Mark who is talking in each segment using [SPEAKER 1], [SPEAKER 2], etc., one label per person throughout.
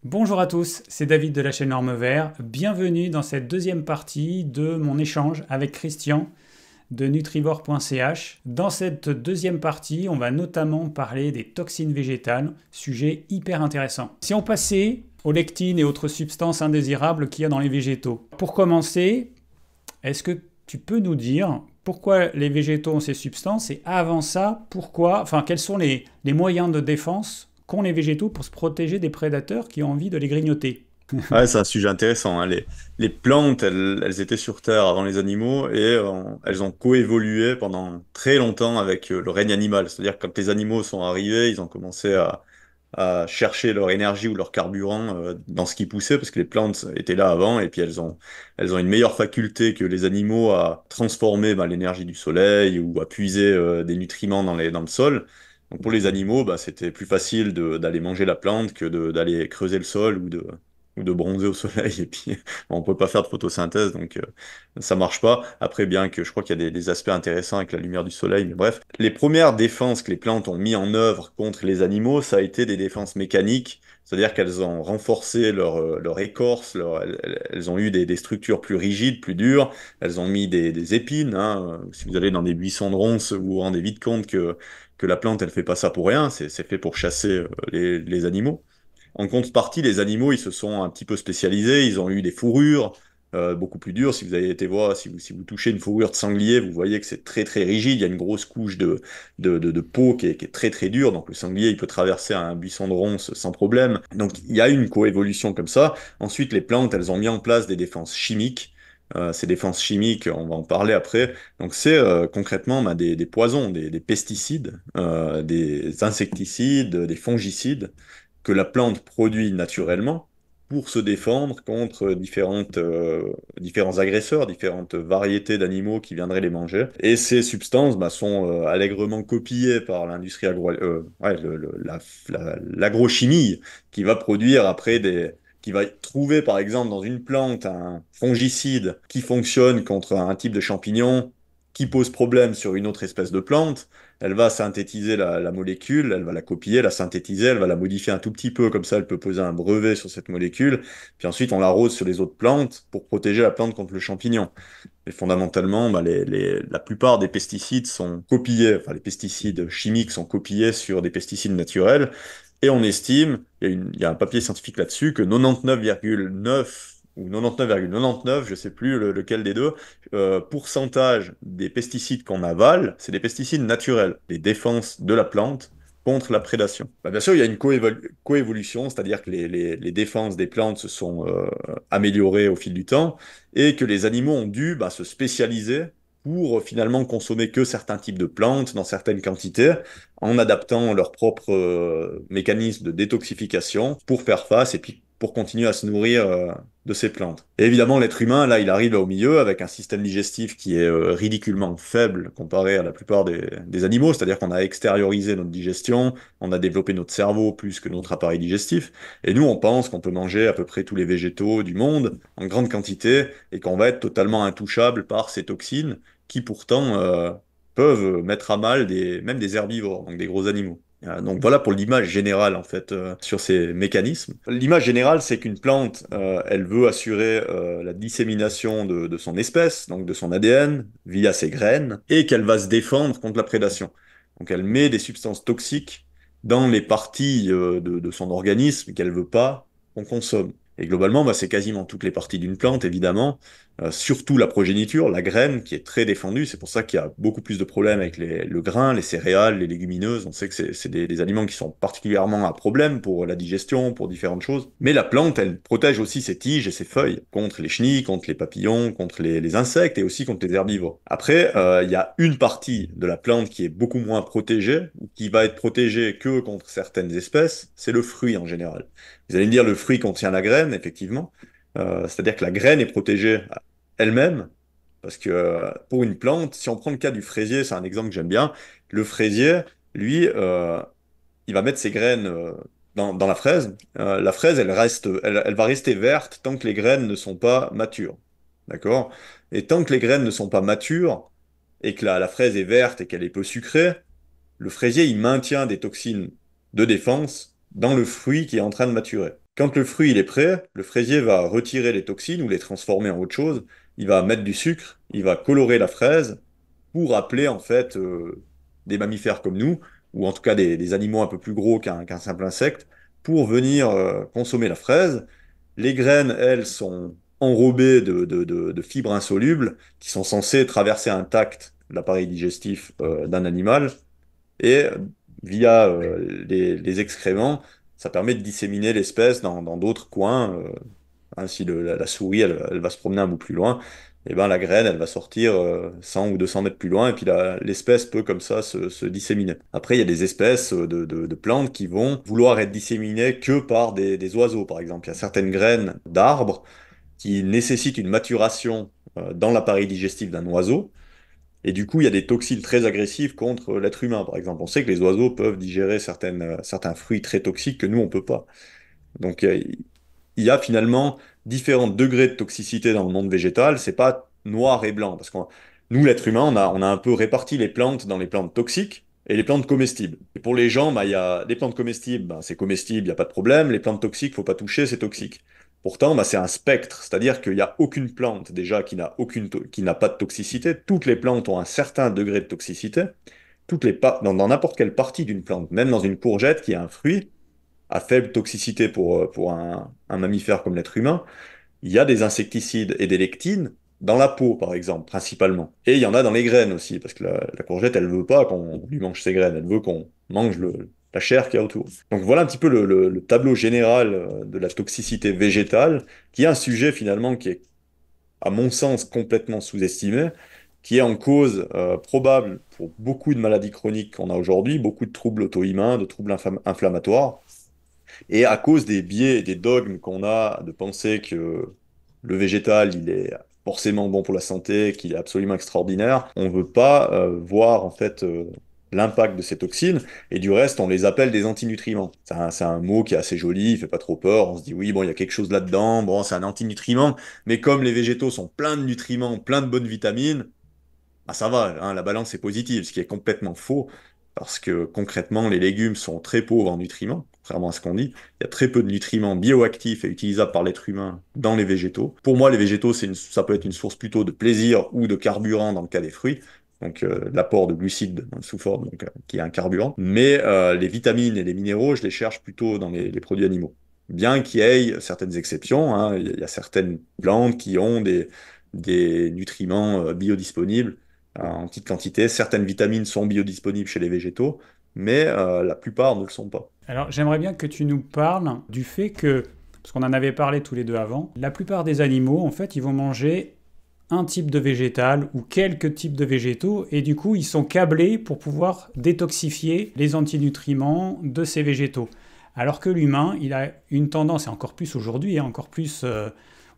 [SPEAKER 1] Bonjour à tous, c'est David de la chaîne Orme Vert. Bienvenue dans cette deuxième partie de mon échange avec Christian de nutrivore.ch. Dans cette deuxième partie, on va notamment parler des toxines végétales, sujet hyper intéressant. Si on passait aux lectines et autres substances indésirables qu'il y a dans les végétaux. Pour commencer, est-ce que tu peux nous dire pourquoi les végétaux ont ces substances et avant ça, quels sont les moyens de défense qu'ont les végétaux pour se protéger des prédateurs qui ont envie de les grignoter?
[SPEAKER 2] Ouais, c'est un sujet intéressant, hein. Les plantes, elles étaient sur Terre avant les animaux et elles ont coévolué pendant très longtemps avec le règne animal. C'est-à-dire que quand les animaux sont arrivés, ils ont commencé à chercher leur énergie ou leur carburant dans ce qui poussait parce que les plantes étaient là avant et puis elles ont une meilleure faculté que les animaux à transformer l'énergie du soleil ou à puiser des nutriments dans le sol. Donc pour les animaux, c'était plus facile d'aller manger la plante que d'aller creuser le sol ou de bronzer au soleil. Et puis, on peut pas faire de photosynthèse, donc ça marche pas. Après, bien que je crois qu'il y a des aspects intéressants avec la lumière du soleil, mais bref. Les premières défenses que les plantes ont mis en œuvre contre les animaux, ça a été des défenses mécaniques. C'est-à-dire qu'elles ont renforcé leur écorce, elles ont eu des structures plus rigides, plus dures, elles ont mis des épines, hein. Si vous allez dans des buissons de ronces, vous vous rendez vite compte que la plante, elle fait pas ça pour rien, c'est fait pour chasser les animaux. En contrepartie, les animaux, ils se sont un petit peu spécialisés, ils ont eu des fourrures beaucoup plus dures. Si vous avez été voir, si vous touchez une fourrure de sanglier, vous voyez que c'est très très rigide, il y a une grosse couche de peau qui est très très dure, donc le sanglier, il peut traverser un buisson de ronces sans problème. Donc il y a une coévolution comme ça. Ensuite, les plantes, elles ont mis en place des défenses chimiques. Ces défenses chimiques, on va en parler après. Donc c'est concrètement des poisons, des pesticides, des insecticides, des fongicides que la plante produit naturellement pour se défendre contre différents agresseurs, différentes variétés d'animaux qui viendraient les manger. Et ces substances sont allègrement copiées par l'industrie ouais, l'agrochimie qui va produire après qui va trouver par exemple dans une plante un fongicide qui fonctionne contre un type de champignon qui pose problème sur une autre espèce de plante. Elle va synthétiser la molécule, elle va la copier, la synthétiser, elle va la modifier un tout petit peu, comme ça elle peut poser un brevet sur cette molécule, puis ensuite on l'arrose sur les autres plantes pour protéger la plante contre le champignon. Et fondamentalement, la plupart des pesticides sont copiés, enfin les pesticides chimiques sont copiés sur des pesticides naturels, et on estime, il y a un papier scientifique là-dessus, que 99,9 ou 99,99, je sais plus lequel des deux, pourcentage des pesticides qu'on avale, c'est des pesticides naturels, des défenses de la plante contre la prédation. Bien sûr, il y a une coévolution, c'est-à-dire que les défenses des plantes se sont améliorées au fil du temps et que les animaux ont dû se spécialiser pour finalement consommer que certains types de plantes dans certaines quantités, en adaptant leur propre mécanisme de détoxification pour faire face et puis pour continuer à se nourrir de ces plantes. Et évidemment, l'être humain, là, il arrive là au milieu avec un système digestif qui est ridiculement faible comparé à la plupart des animaux, c'est-à-dire qu'on a extériorisé notre digestion, on a développé notre cerveau plus que notre appareil digestif, et nous, on pense qu'on peut manger à peu près tous les végétaux du monde en grande quantité et qu'on va être totalement intouchable par ces toxines qui pourtant peuvent mettre à mal même des herbivores, donc des gros animaux. Donc voilà pour l'image générale en fait sur ces mécanismes. L'image générale, c'est qu'une plante, elle veut assurer la dissémination de son espèce, donc de son ADN, via ses graines, et qu'elle va se défendre contre la prédation. Donc elle met des substances toxiques dans les parties de son organisme qu'elle veut pas qu'on consomme. Et globalement, c'est quasiment toutes les parties d'une plante, évidemment, surtout la progéniture, la graine, qui est très défendue. C'est pour ça qu'il y a beaucoup plus de problèmes avec le grain, les céréales, les légumineuses. On sait que c'est des aliments qui sont particulièrement à problème pour la digestion, pour différentes choses. Mais la plante, elle protège aussi ses tiges et ses feuilles contre les chenilles, contre les papillons, contre les insectes et aussi contre les herbivores. Après, il y a une partie de la plante qui est beaucoup moins protégée, ou qui va être protégée que contre certaines espèces, c'est le fruit en général. Vous allez me dire, le fruit contient la graine, effectivement. C'est-à-dire que la graine est protégée elle-même, parce que pour une plante, si on prend le cas du fraisier, c'est un exemple que j'aime bien, le fraisier, lui, il va mettre ses graines dans la fraise. La fraise, elle va rester verte tant que les graines ne sont pas matures. D'accord? Et tant que les graines ne sont pas matures, et que la fraise est verte et qu'elle est peu sucrée, le fraisier, il maintient des toxines de défense dans le fruit qui est en train de maturer. Quand le fruit il est prêt, le fraisier va retirer les toxines ou les transformer en autre chose. Il va mettre du sucre, il va colorer la fraise pour appeler en fait des mammifères comme nous, ou en tout cas des animaux un peu plus gros qu'un simple insecte, pour venir consommer la fraise. Les graines, elles, sont enrobées de fibres insolubles qui sont censées traverser intact l'appareil digestif d'un animal et via les excréments, ça permet de disséminer l'espèce dans d'autres coins. Hein, si la souris, elle va se promener un bout plus loin, et ben la graine, elle va sortir 100 ou 200 mètres plus loin, et puis l'espèce peut comme ça se disséminer. Après, il y a des espèces de plantes qui vont vouloir être disséminées que par des oiseaux, par exemple. Il y a certaines graines d'arbres qui nécessitent une maturation dans l'appareil digestif d'un oiseau. Et du coup, il y a des toxines très agressives contre l'être humain, par exemple. On sait que les oiseaux peuvent digérer certains fruits très toxiques que nous, on peut pas. Donc, il y a finalement différents degrés de toxicité dans le monde végétal. C'est pas noir et blanc, parce que nous, l'être humain, on a un peu réparti les plantes dans les plantes toxiques et les plantes comestibles. Et pour les gens, bah, il y a les plantes comestibles, bah, c'est comestible, il n'y a pas de problème. Les plantes toxiques, faut pas toucher, c'est toxique. Pourtant, bah, c'est un spectre, c'est-à-dire qu'il n'y a aucune plante déjà qui n'a pas de toxicité. Toutes les plantes ont un certain degré de toxicité. Dans n'importe quelle partie d'une plante, même dans une courgette qui est un fruit, à faible toxicité pour un mammifère comme l'être humain, il y a des insecticides et des lectines dans la peau, par exemple, principalement. Et il y en a dans les graines aussi, parce que la courgette, elle veut pas qu'on lui mange ses graines, elle veut qu'on mange la chair qu'il y a autour. Donc voilà un petit peu le tableau général de la toxicité végétale, qui est un sujet finalement qui est, à mon sens, complètement sous-estimé, qui est en cause probable pour beaucoup de maladies chroniques qu'on a aujourd'hui, beaucoup de troubles auto-immuns, de troubles inflammatoires. Et à cause des biais et des dogmes qu'on a de penser que le végétal, il est forcément bon pour la santé, qu'il est absolument extraordinaire, on ne veut pas voir en fait l'impact de ces toxines. Et du reste, on les appelle des antinutriments. C'est un mot qui est assez joli, il fait pas trop peur. On se dit oui, bon, il y a quelque chose là-dedans. Bon, c'est un antinutriment. Mais comme les végétaux sont pleins de nutriments, pleins de bonnes vitamines, ah, ça va, hein, la balance est positive, ce qui est complètement faux, parce que concrètement, les légumes sont très pauvres en nutriments, contrairement à ce qu'on dit. Il y a très peu de nutriments bioactifs et utilisables par l'être humain dans les végétaux. Pour moi, les végétaux, ça peut être une source plutôt de plaisir ou de carburant dans le cas des fruits. Donc l'apport de glucides sous forme, qui est un carburant. Mais les vitamines et les minéraux, je les cherche plutôt dans les produits animaux. Bien qu'il y ait certaines exceptions, hein, il y a certaines plantes qui ont des nutriments biodisponibles en petite quantité. Certaines vitamines sont biodisponibles chez les végétaux, mais la plupart ne le sont pas.
[SPEAKER 1] Alors j'aimerais bien que tu nous parles du fait que, parce qu'on en avait parlé tous les deux avant, la plupart des animaux, en fait, ils vont manger un type de végétal ou quelques types de végétaux, et du coup, ils sont câblés pour pouvoir détoxifier les antinutriments de ces végétaux. Alors que l'humain, il a une tendance, et encore plus aujourd'hui, encore plus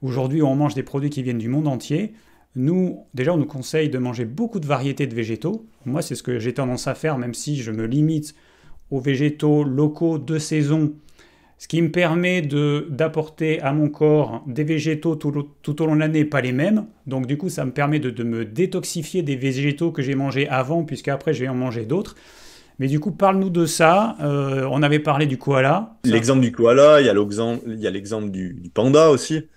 [SPEAKER 1] aujourd'hui où on mange des produits qui viennent du monde entier, nous, déjà, on nous conseille de manger beaucoup de variétés de végétaux. Moi, c'est ce que j'ai tendance à faire, même si je me limite aux végétaux locaux de saison, ce qui me permet d'apporter à mon corps des végétaux tout au long de l'année, pas les mêmes. Donc du coup, ça me permet de me détoxifier des végétaux que j'ai mangés avant, puisqu'après, je vais en manger d'autres. Mais du coup, parle-nous de ça. On avait parlé du koala.
[SPEAKER 2] L'exemple du koala, il y a l'exemple du panda aussi,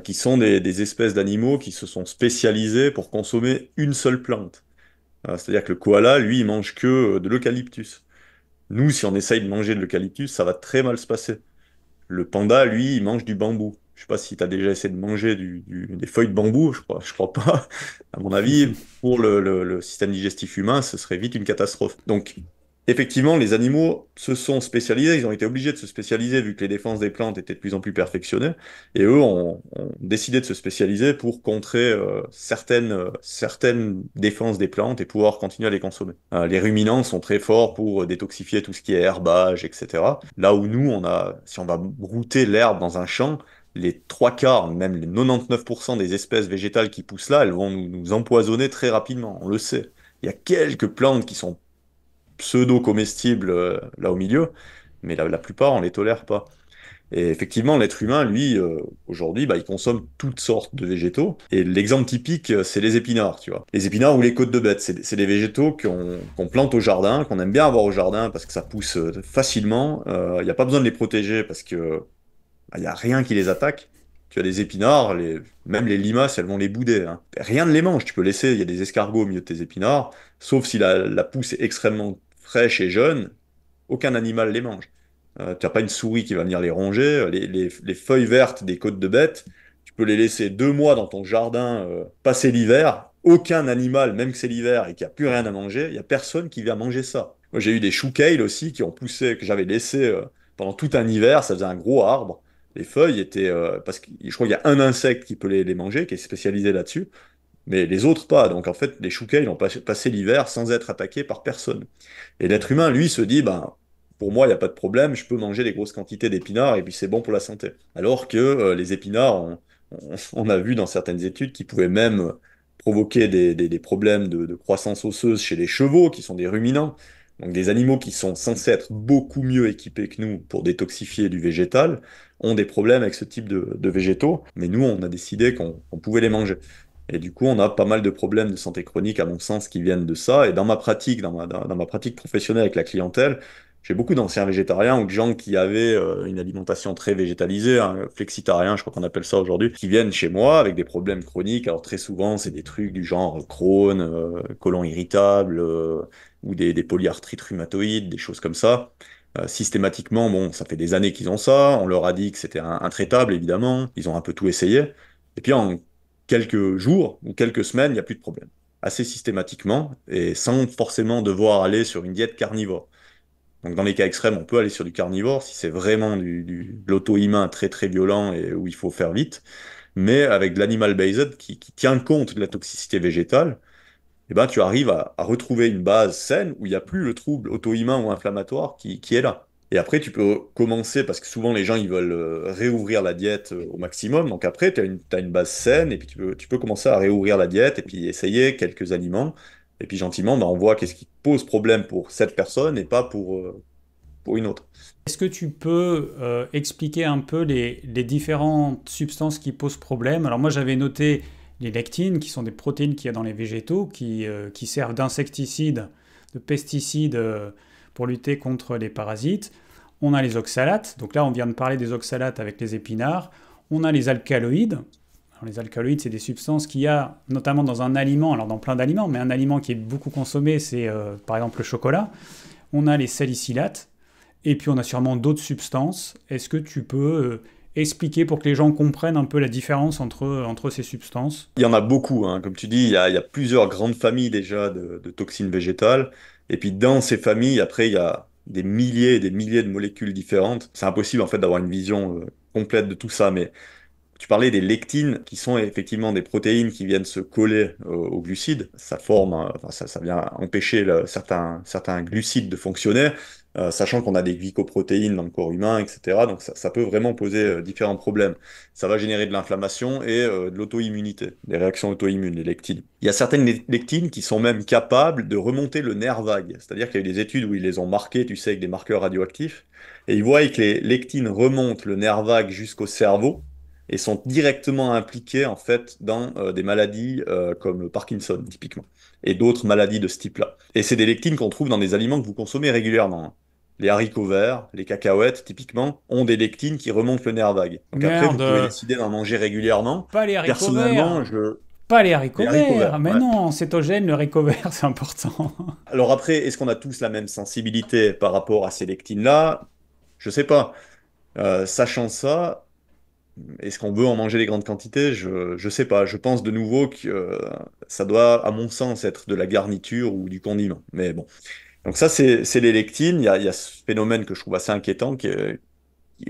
[SPEAKER 2] qui sont des espèces d'animaux qui se sont spécialisés pour consommer une seule plante. C'est-à-dire que le koala, lui, il mange que de l'eucalyptus. Nous, si on essaye de manger de l'eucalyptus, ça va très mal se passer. Le panda, lui, il mange du bambou. Je sais pas si tu as déjà essayé de manger des feuilles de bambou, je crois pas. À mon avis, pour le système digestif humain, ce serait vite une catastrophe. Donc, effectivement, les animaux se sont spécialisés, ils ont été obligés de se spécialiser vu que les défenses des plantes étaient de plus en plus perfectionnées. Et eux ont décidé de se spécialiser pour contrer certaines défenses des plantes et pouvoir continuer à les consommer. Les ruminants sont très forts pour détoxifier tout ce qui est herbage, etc. Là où nous, si on va brouter l'herbe dans un champ, les trois quarts, même les 99% des espèces végétales qui poussent là, elles vont nous empoisonner très rapidement, on le sait. Il y a quelques plantes qui sont pseudo-comestibles là au milieu, mais la plupart, on les tolère pas. Et effectivement, l'être humain, lui, aujourd'hui, bah, il consomme toutes sortes de végétaux. Et l'exemple typique, c'est les épinards, tu vois. Les épinards ou les côtes de bête, c'est des végétaux qu'on plante au jardin, qu'on aime bien avoir au jardin parce que ça pousse facilement. Il n'y a pas besoin de les protéger parce que il n'y a rien qui les attaque. Tu as des épinards, même les limaces, elles vont les bouder, hein. Rien ne les mange. Tu peux laisser, il y a des escargots au milieu de tes épinards, sauf si la pousse est extrêmement fraîche et jeune, aucun animal les mange. Tu n'as pas une souris qui va venir les ronger. Les feuilles vertes des côtes de bête, tu peux les laisser 2 mois dans ton jardin, passer l'hiver. Aucun animal, même que c'est l'hiver et qu'il n'y a plus rien à manger, il n'y a personne qui vient manger ça. Moi, j'ai eu des choux kale aussi qui ont poussé, que j'avais laissé pendant tout un hiver. Ça faisait un gros arbre. Les feuilles étaient. Parce que je crois qu'il y a un insecte qui peut les manger, qui est spécialisé là-dessus, mais les autres pas. Donc en fait, les choux kale ont passé l'hiver sans être attaqués par personne. Et l'être humain, lui, se dit, ben, pour moi, il n'y a pas de problème, je peux manger des grosses quantités d'épinards et puis c'est bon pour la santé. Alors que les épinards, on a vu dans certaines études qu'ils pouvaient même provoquer des problèmes de croissance osseuse chez les chevaux, qui sont des ruminants, donc des animaux qui sont censés être beaucoup mieux équipés que nous pour détoxifier du végétal, ont des problèmes avec ce type de végétaux, mais nous, on a décidé qu'on pouvait les manger. Et du coup, on a pas mal de problèmes de santé chronique, à mon sens, qui viennent de ça. Et dans ma pratique, dans ma pratique professionnelle avec la clientèle, j'ai beaucoup d'anciens végétariens ou de gens qui avaient une alimentation très végétalisée, hein, flexitarien, je crois qu'on appelle ça aujourd'hui, qui viennent chez moi avec des problèmes chroniques. Alors très souvent, c'est des trucs du genre Crohn, côlon irritable, ou des polyarthrites rhumatoïdes, des choses comme ça. Systématiquement, bon, ça fait des années qu'ils ont ça. On leur a dit que c'était intraitable, évidemment. Ils ont un peu tout essayé. Et puis en quelques jours ou quelques semaines, il n'y a plus de problème. Assez systématiquement et sans forcément devoir aller sur une diète carnivore. Donc dans les cas extrêmes, on peut aller sur du carnivore si c'est vraiment de l'auto-immun très très violent et où il faut faire vite. Mais avec de l'animal based qui tient compte de la toxicité végétale, eh ben, tu arrives à retrouver une base saine où il n'y a plus le trouble auto-immun ou inflammatoire qui est là. Et après, tu peux commencer, parce que souvent les gens ils veulent réouvrir la diète au maximum. Donc après, t'as une base saine et puis tu peux commencer à réouvrir la diète et puis essayer quelques aliments. Et puis gentiment, ben, on voit qu'est-ce qui pose problème pour cette personne et pas pour une autre.
[SPEAKER 1] Est-ce que tu peux expliquer un peu les différentes substances qui posent problème? Alors moi j'avais noté les lectines, qui sont des protéines qu'il y a dans les végétaux, qui servent d'insecticides, de pesticides pour lutter contre les parasites. On a les oxalates, donc là on vient de parler des oxalates avec les épinards. On a les alcaloïdes. Alors, les alcaloïdes, c'est des substances qu'il y a notamment dans un aliment, alors dans plein d'aliments, mais un aliment qui est beaucoup consommé, c'est par exemple le chocolat. On a les salicylates. Et puis on a sûrement d'autres substances. Est-ce que tu peux expliquer pour que les gens comprennent un peu la différence entre ces substances?
[SPEAKER 2] Il y en a beaucoup, hein. Comme tu dis, il y a plusieurs grandes familles déjà de toxines végétales. Et puis dans ces familles, après, il y a des milliers et des milliers de molécules différentes. C'est impossible en fait d'avoir une vision complète de tout ça. Mais tu parlais des lectines, qui sont effectivement des protéines qui viennent se coller aux glucides. Ça forme, enfin, ça vient empêcher certains glucides de fonctionner, sachant qu'on a des glycoprotéines dans le corps humain, etc. Donc ça peut vraiment poser différents problèmes. Ça va générer de l'inflammation et de l'auto-immunité, des réactions auto-immunes, les lectines. Il y a certaines lectines qui sont même capables de remonter le nerf vague. C'est-à-dire qu'il y a eu des études où ils les ont marquées, tu sais, avec des marqueurs radioactifs, et ils voient que les lectines remontent le nerf vague jusqu'au cerveau et sont directement impliqués en fait dans des maladies comme le Parkinson typiquement et d'autres maladies de ce type-là. Et c'est des lectines qu'on trouve dans des aliments que vous consommez régulièrement, hein. Les haricots verts, les cacahuètes typiquement ont des lectines qui remontent le nerf vague. Donc après vous pouvez
[SPEAKER 1] Merde,
[SPEAKER 2] décider d'en manger régulièrement.
[SPEAKER 1] pas les haricots
[SPEAKER 2] Personnellement,
[SPEAKER 1] verts! Pas les
[SPEAKER 2] les
[SPEAKER 1] haricots
[SPEAKER 2] haricots
[SPEAKER 1] verts!
[SPEAKER 2] verts,
[SPEAKER 1] Mais
[SPEAKER 2] ouais.
[SPEAKER 1] non, cétogène, le haricot vert, c'est important.
[SPEAKER 2] Alors après, est-ce qu'on a tous la même sensibilité par rapport à ces lectines-là? Je sais pas. Sachant ça, est-ce qu'on veut en manger des grandes quantités? Je sais pas. Je pense de nouveau que ça doit, à mon sens, être de la garniture ou du condiment. Mais bon. Donc ça, c'est les lectines. Il y a ce phénomène que je trouve assez inquiétant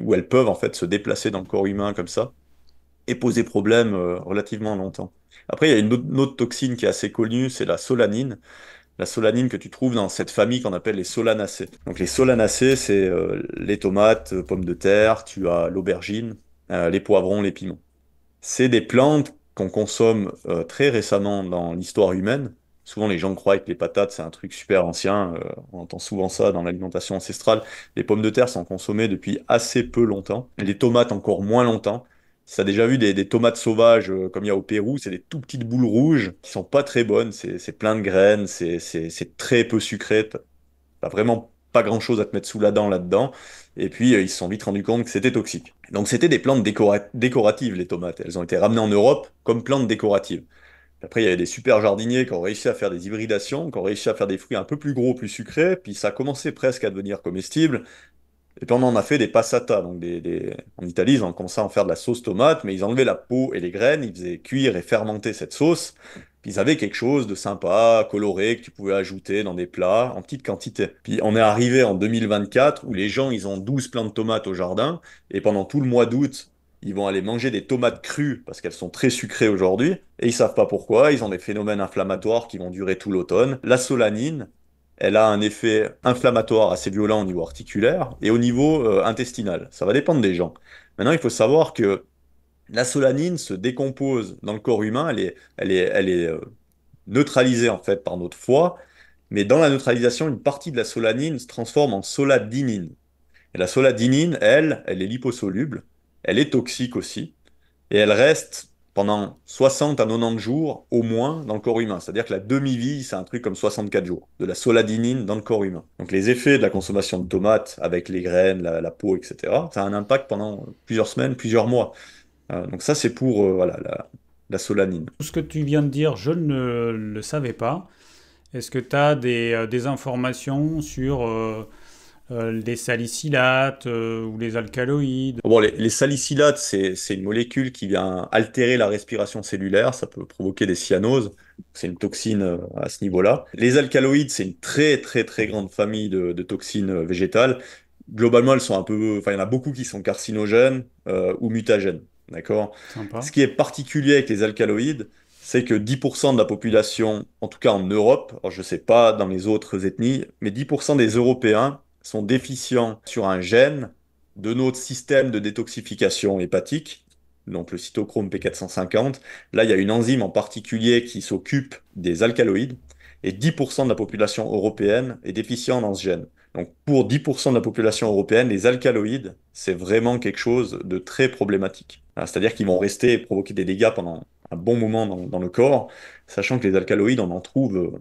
[SPEAKER 2] où elles peuvent en fait se déplacer dans le corps humain comme ça et poser problème relativement longtemps. Après, il y a une autre toxine qui est assez connue, c'est la solanine. La solanine que tu trouves dans cette famille qu'on appelle les solanacées. Donc les solanacées, c'est les tomates, pommes de terre, tu as l'aubergine, les poivrons, les piments. C'est des plantes qu'on consomme très récemment dans l'histoire humaine. Souvent, les gens croient que les patates, c'est un truc super ancien. On entend souvent ça dans l'alimentation ancestrale. Les pommes de terre sont consommées depuis assez peu longtemps. Les tomates, encore moins longtemps. Si tu as déjà vu des tomates sauvages comme il y a au Pérou, c'est des tout petites boules rouges qui sont pas très bonnes. C'est plein de graines, c'est très peu sucré. T'as vraiment pas grand-chose à te mettre sous la dent là-dedans. Et puis, ils se sont vite rendus compte que c'était toxique. Donc, c'était des plantes décoratives, les tomates. Elles ont été ramenées en Europe comme plantes décoratives. Après, il y avait des super jardiniers qui ont réussi à faire des hybridations, qui ont réussi à faire des fruits un peu plus gros, plus sucrés, puis ça a commencé presque à devenir comestible. Et puis on en a fait des passata, donc en Italie, ils ont commencé à en faire de la sauce tomate, mais ils enlevaient la peau et les graines, ils faisaient cuire et fermenter cette sauce. Puis ils avaient quelque chose de sympa, coloré, que tu pouvais ajouter dans des plats en petite quantité. Puis on est arrivé en 2024 où les gens, ils ont 12 plants de tomates au jardin, et pendant tout le mois d'août, ils vont aller manger des tomates crues parce qu'elles sont très sucrées aujourd'hui, et ils savent pas pourquoi, ils ont des phénomènes inflammatoires qui vont durer tout l'automne. La solanine, elle a un effet inflammatoire assez violent au niveau articulaire et au niveau intestinal. Ça va dépendre des gens. Maintenant, il faut savoir que la solanine se décompose dans le corps humain, elle est neutralisée en fait par notre foie, mais dans la neutralisation, une partie de la solanine se transforme en soladinine. Et la soladinine, elle est liposoluble, elle est toxique aussi et elle reste pendant 60 à 90 jours au moins dans le corps humain. C'est-à-dire que la demi-vie, c'est un truc comme 64 jours de la soladinine dans le corps humain. Donc les effets de la consommation de tomates avec les graines, la peau, etc., ça a un impact pendant plusieurs semaines, plusieurs mois. Donc ça, c'est pour voilà, la solanine.
[SPEAKER 1] Tout ce que tu viens de dire, je ne le savais pas. Est-ce que tu as des informations sur les salicylates ou les alcaloïdes?
[SPEAKER 2] Bon, les salicylates, c'est une molécule qui vient altérer la respiration cellulaire, ça peut provoquer des cyanoses, c'est une toxine à ce niveau-là. Les alcaloïdes, c'est une très très très grande famille de toxines végétales. Globalement, elles sont un peu, enfin, il y en a beaucoup qui sont carcinogènes ou mutagènes, d'accord? Ce
[SPEAKER 1] Sympa.
[SPEAKER 2] qui est particulier avec les alcaloïdes, c'est que 10% de la population, en tout cas en Europe, alors je ne sais pas dans les autres ethnies, mais 10% des Européens sont déficients sur un gène de notre système de détoxification hépatique, donc le cytochrome P450. Là, il y a une enzyme en particulier qui s'occupe des alcaloïdes, et 10% de la population européenne est déficiente dans ce gène. Donc pour 10% de la population européenne, les alcaloïdes, c'est vraiment quelque chose de très problématique. C'est-à-dire qu'ils vont rester et provoquer des dégâts pendant un bon moment dans le corps, sachant que les alcaloïdes, on en trouve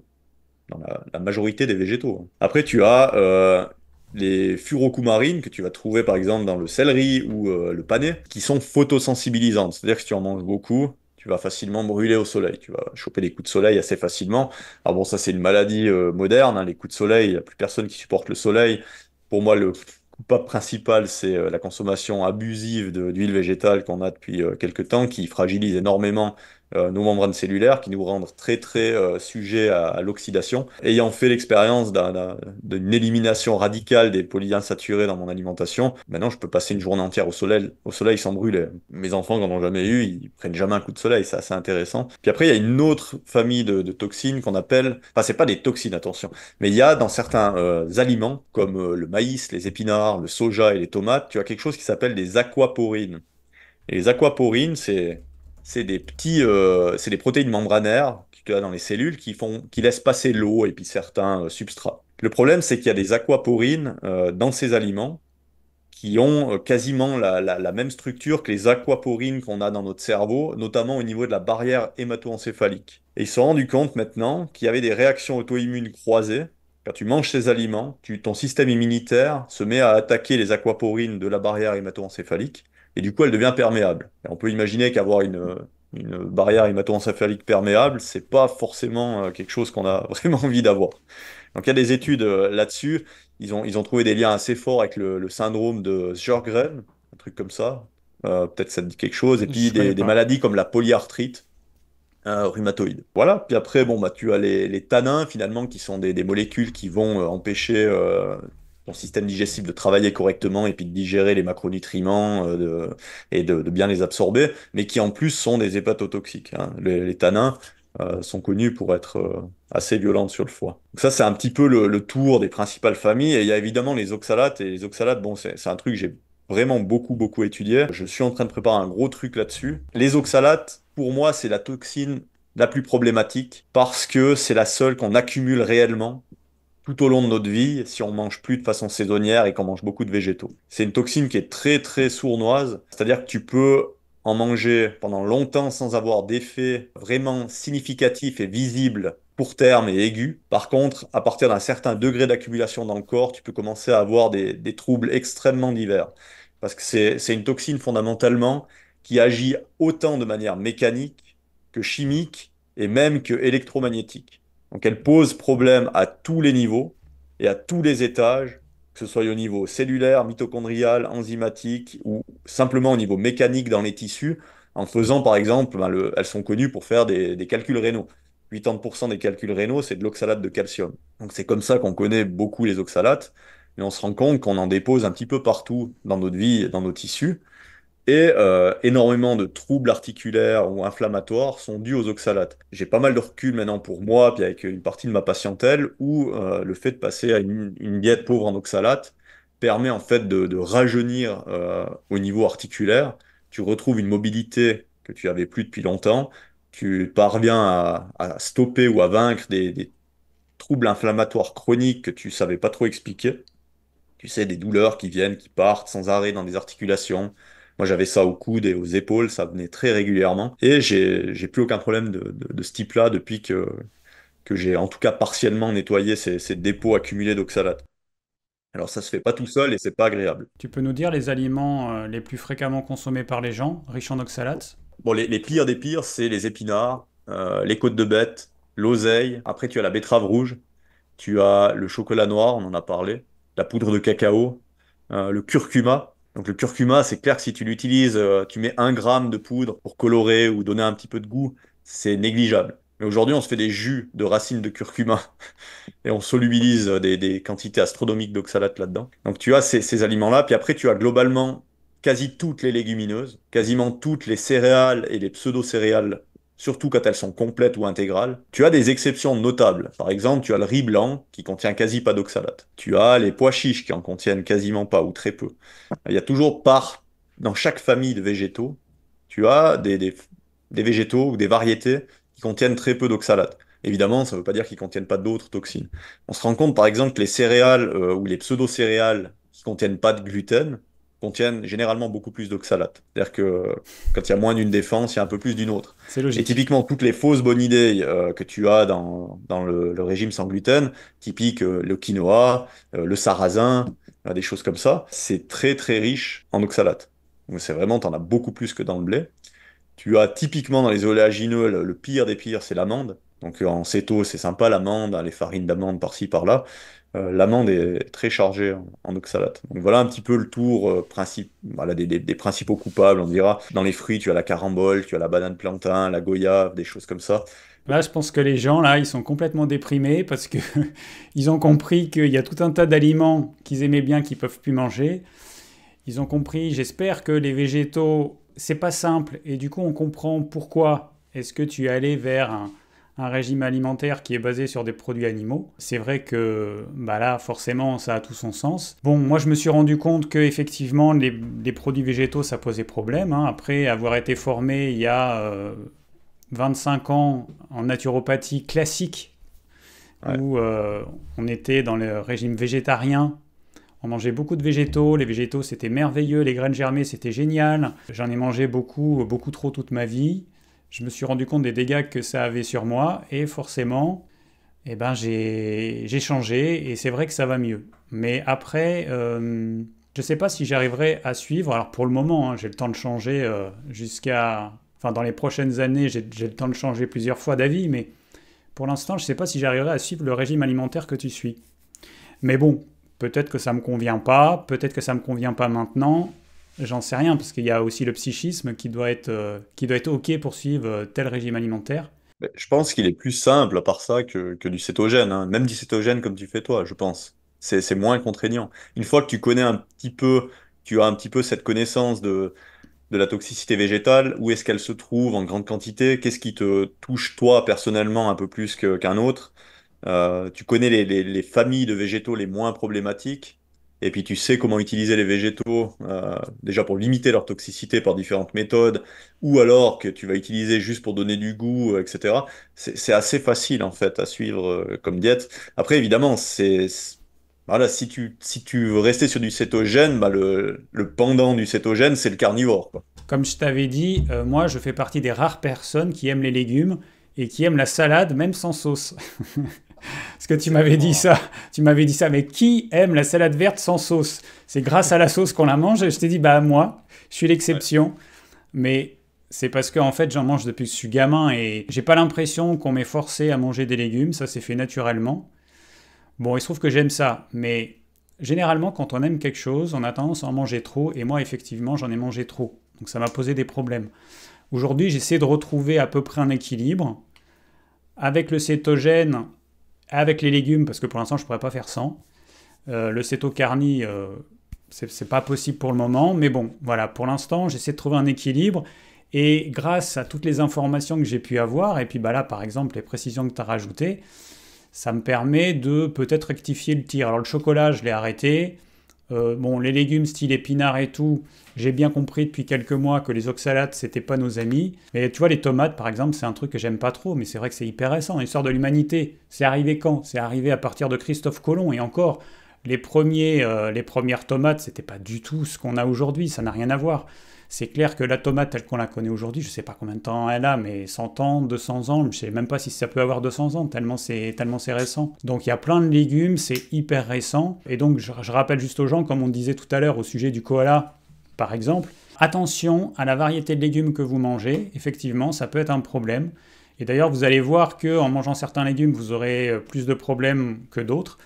[SPEAKER 2] dans la majorité des végétaux. Après, tu as les furocumarines que tu vas trouver par exemple dans le céleri ou le panais, qui sont photosensibilisantes. C'est-à-dire que si tu en manges beaucoup, tu vas facilement brûler au soleil. Tu vas choper des coups de soleil assez facilement. Alors bon, ça c'est une maladie moderne, hein, les coups de soleil. Il n'y a plus personne qui supporte le soleil. Pour moi, le coupable principal, c'est la consommation abusive d'huile végétale qu'on a depuis quelques temps, qui fragilise énormément nos membranes cellulaires, qui nous rendent très très sujets à l'oxydation. Ayant fait l'expérience d'une élimination radicale des polyinsaturés dans mon alimentation, maintenant je peux passer une journée entière au soleil sans brûler. Mes enfants qui n'en ont jamais eu, ils prennent jamais un coup de soleil, c'est assez intéressant. Puis après, il y a une autre famille de toxines qu'on appelle, enfin c'est pas des toxines, attention, mais il y a dans certains aliments, comme le maïs, les épinards, le soja et les tomates, tu as quelque chose qui s'appelle des aquaporines. Et les aquaporines, c'est des protéines membranaires que tu as dans les cellules qui laissent passer l'eau et puis certains substrats. Le problème, c'est qu'il y a des aquaporines dans ces aliments qui ont quasiment la même structure que les aquaporines qu'on a dans notre cerveau, notamment au niveau de la barrière hémato-encéphalique. Et ils se sont rendus compte maintenant qu'il y avait des réactions auto-immunes croisées. Quand tu manges ces aliments, ton système immunitaire se met à attaquer les aquaporines de la barrière hémato-encéphalique, et du coup, elle devient perméable. Et on peut imaginer qu'avoir une barrière hémato-encéphalique perméable, c'est pas forcément quelque chose qu'on a vraiment envie d'avoir. Donc il y a des études là-dessus. Ils ont trouvé des liens assez forts avec le syndrome de Sjögren, un truc comme ça. Peut-être ça te dit quelque chose. Et puis
[SPEAKER 1] Je connais
[SPEAKER 2] des
[SPEAKER 1] pas.
[SPEAKER 2] maladies comme la polyarthrite rhumatoïde. Voilà. Puis après, bon, bah, tu as les tanins, finalement, qui sont des molécules qui vont empêcher ton système digestif de travailler correctement et puis de digérer les macronutriments et de bien les absorber, mais qui en plus sont des hépatotoxiques, hein. Les tanins sont connus pour être assez violentes sur le foie. Donc ça, c'est un petit peu le tour des principales familles. Et il y a évidemment les oxalates. Et les oxalates, bon, c'est un truc que j'ai vraiment beaucoup, beaucoup étudié. Je suis en train de préparer un gros truc là-dessus. Les oxalates, pour moi, c'est la toxine la plus problématique parce que c'est la seule qu'on accumule réellement tout au long de notre vie si on mange plus de façon saisonnière et qu'on mange beaucoup de végétaux. C'est une toxine qui est très très sournoise, c'est-à-dire que tu peux en manger pendant longtemps sans avoir d'effet vraiment significatif et visible court terme et aigu. Par contre, à partir d'un certain degré d'accumulation dans le corps, tu peux commencer à avoir des troubles extrêmement divers. Parce que c'est une toxine fondamentalement qui agit autant de manière mécanique que chimique et même que électromagnétique. Donc elle pose problème à tous les niveaux et à tous les étages, que ce soit au niveau cellulaire, mitochondrial, enzymatique ou simplement au niveau mécanique dans les tissus, en faisant par exemple, elles sont connues pour faire des calculs rénaux. 80% des calculs rénaux, c'est de l'oxalate de calcium. Donc c'est comme ça qu'on connaît beaucoup les oxalates, mais on se rend compte qu'on en dépose un petit peu partout dans notre vie, dans nos tissus. Et énormément de troubles articulaires ou inflammatoires sont dus aux oxalates. J'ai pas mal de recul maintenant pour moi, puis avec une partie de ma patientèle, où le fait de passer à une diète pauvre en oxalates permet en fait de rajeunir au niveau articulaire. Tu retrouves une mobilité que tu avais plus depuis longtemps. Tu parviens à stopper ou à vaincre des troubles inflammatoires chroniques que tu savais pas trop expliquer. Tu sais, des douleurs qui viennent, qui partent sans arrêt dans des articulations. Moi, j'avais ça au coude et aux épaules, ça venait très régulièrement. Et j'ai plus aucun problème de ce type-là depuis que j'ai en tout cas partiellement nettoyé ces dépôts accumulés d'oxalate. Alors, ça se fait pas tout seul et c'est pas agréable.
[SPEAKER 1] Tu peux nous dire les aliments les plus fréquemment consommés par les gens, riches en oxalates?
[SPEAKER 2] Bon, les pires des pires, c'est les épinards, les côtes de bête, l'oseille. Après, tu as la betterave rouge. Tu as le chocolat noir, on en a parlé, la poudre de cacao, le curcuma. Donc le curcuma, c'est clair que si tu l'utilises, tu mets 1 gramme de poudre pour colorer ou donner un petit peu de goût, c'est négligeable. Mais aujourd'hui, on se fait des jus de racines de curcuma et on solubilise des quantités astronomiques d'oxalate là-dedans. Donc tu as ces aliments-là, puis après tu as globalement quasi toutes les légumineuses, quasiment toutes les céréales et les pseudo-céréales, surtout quand elles sont complètes ou intégrales. Tu as des exceptions notables. Par exemple, tu as le riz blanc qui contient quasi pas d'oxalate. Tu as les pois chiches qui en contiennent quasiment pas ou très peu. Il y a toujours dans chaque famille de végétaux, tu as des végétaux ou des variétés qui contiennent très peu d'oxalate. Évidemment, ça ne veut pas dire qu'ils ne contiennent pas d'autres toxines. On se rend compte, par exemple, que les céréales ou les pseudo-céréales qui ne contiennent pas de gluten contiennent généralement beaucoup plus d'oxalate. C'est-à-dire que quand il y a moins d'une défense, il y a un peu plus d'une autre.
[SPEAKER 1] C'est
[SPEAKER 2] Et
[SPEAKER 1] logique.
[SPEAKER 2] typiquement, toutes les fausses bonnes idées que tu as dans le régime sans gluten, typique le quinoa, le sarrasin, des choses comme ça, c'est très très riche en oxalate. Donc c'est vraiment, tu en as beaucoup plus que dans le blé. Tu as typiquement dans les oléagineux, le pire des pires, c'est l'amande. Donc en céto, c'est sympa l'amande, hein, les farines d'amande par-ci par-là. L'amande est très chargée en oxalate. Donc voilà un petit peu le tour voilà, des principaux coupables, on dira. Dans les fruits, tu as la carambole, tu as la banane plantain, la goyave, des choses comme ça.
[SPEAKER 1] Là, je pense que les gens, là, ils sont complètement déprimés parce que ils ont compris qu'il y a tout un tas d'aliments qu'ils aimaient bien qu'ils peuvent plus manger. Ils ont compris, j'espère que les végétaux, c'est pas simple et du coup, on comprend pourquoi est-ce que tu es allé vers un régime alimentaire qui est basé sur des produits animaux. C'est vrai que bah là, forcément, ça a tout son sens. Bon, moi, je me suis rendu compte que effectivement, les produits végétaux, ça posait problème, hein. Après avoir été formé il y a 25 ans en naturopathie classique,
[SPEAKER 2] Ouais.
[SPEAKER 1] où on était dans le régime végétarien. On mangeait beaucoup de végétaux, les végétaux c'était merveilleux, les graines germées c'était génial. J'en ai mangé beaucoup, beaucoup trop toute ma vie. Je me suis rendu compte des dégâts que ça avait sur moi et forcément, eh ben, j'ai changé et c'est vrai que ça va mieux. Mais après, je ne sais pas si j'arriverai à suivre. Alors pour le moment, hein, j'ai le temps de changer jusqu'à... Enfin, dans les prochaines années, j'ai le temps de changer plusieurs fois d'avis, mais pour l'instant, je ne sais pas si j'arriverai à suivre le régime alimentaire que tu suis. Mais bon, peut-être que ça me convient pas, peut-être que ça me convient pas maintenant. J'en sais rien, parce qu'il y a aussi le psychisme qui doit être OK pour suivre tel régime alimentaire.
[SPEAKER 2] Mais je pense qu'il est plus simple à part ça que du cétogène, hein. Même du cétogène comme tu fais toi, je pense. C'est moins contraignant. Une fois que tu connais un petit peu, tu as un petit peu cette connaissance de la toxicité végétale, où est-ce qu'elle se trouve en grande quantité, qu'est-ce qui te touche toi personnellement un peu plus qu'un autre. Tu connais les familles de végétaux les moins problématiques, et puis tu sais comment utiliser les végétaux déjà pour limiter leur toxicité par différentes méthodes, ou alors que tu vas utiliser juste pour donner du goût, etc. C'est assez facile en fait à suivre comme diète. Après, évidemment, voilà, si tu veux rester sur du cétogène, bah, le pendant du cétogène, c'est le carnivore, quoi.
[SPEAKER 1] Comme je t'avais dit, moi je fais partie des rares personnes qui aiment les légumes et qui aiment la salade même sans sauce. Parce que tu m'avais dit
[SPEAKER 2] Absolument.
[SPEAKER 1] ça, tu m'avais dit ça, mais qui aime la salade verte sans sauce? C'est grâce à la sauce qu'on la mange, et je t'ai dit, bah moi, je suis
[SPEAKER 2] Ouais.
[SPEAKER 1] l'exception, mais c'est parce que en fait j'en mange depuis que je suis gamin et j'ai pas l'impression qu'on m'ait forcé à manger des légumes, ça s'est fait naturellement. Bon, il se trouve que j'aime ça, mais généralement quand on aime quelque chose, on a tendance à en manger trop, et moi effectivement j'en ai mangé trop, donc ça m'a posé des problèmes. Aujourd'hui j'essaie de retrouver à peu près un équilibre avec le cétogène, avec les légumes, parce que pour l'instant je pourrais pas faire sans. Le cétocarnie, c'est pas possible pour le moment, mais bon, voilà, pour l'instant, j'essaie de trouver un équilibre. Et grâce à toutes les informations que j'ai pu avoir, et puis bah là, par exemple, les précisions que tu as rajoutées, ça me permet de peut-être rectifier le tir. Alors le chocolat, je l'ai arrêté. Bon, les légumes style épinards et tout, j'ai bien compris depuis quelques mois que les oxalates, c'était pas nos amis. Mais tu vois, les tomates, par exemple, c'est un truc que j'aime pas trop, mais c'est vrai que c'est hyper récent. L'histoire de l'humanité, c'est arrivé quand? C'est arrivé à partir de Christophe Colomb, et encore, les premières tomates, c'était pas du tout ce qu'on a aujourd'hui, ça n'a rien à voir. C'est clair que la tomate telle qu'on la connaît aujourd'hui, je sais pas combien de temps elle a, mais 100 ans, 200 ans, je sais même pas si ça peut avoir 200 ans, tellement c'est récent. Donc il y a plein de légumes, c'est hyper récent. Et donc je rappelle juste aux gens, comme on disait tout à l'heure au sujet du koala, par exemple, attention à la variété de légumes que vous mangez, effectivement, ça peut être un problème. Et d'ailleurs, vous allez voir que en mangeant certains légumes, vous aurez plus de problèmes que d'autres.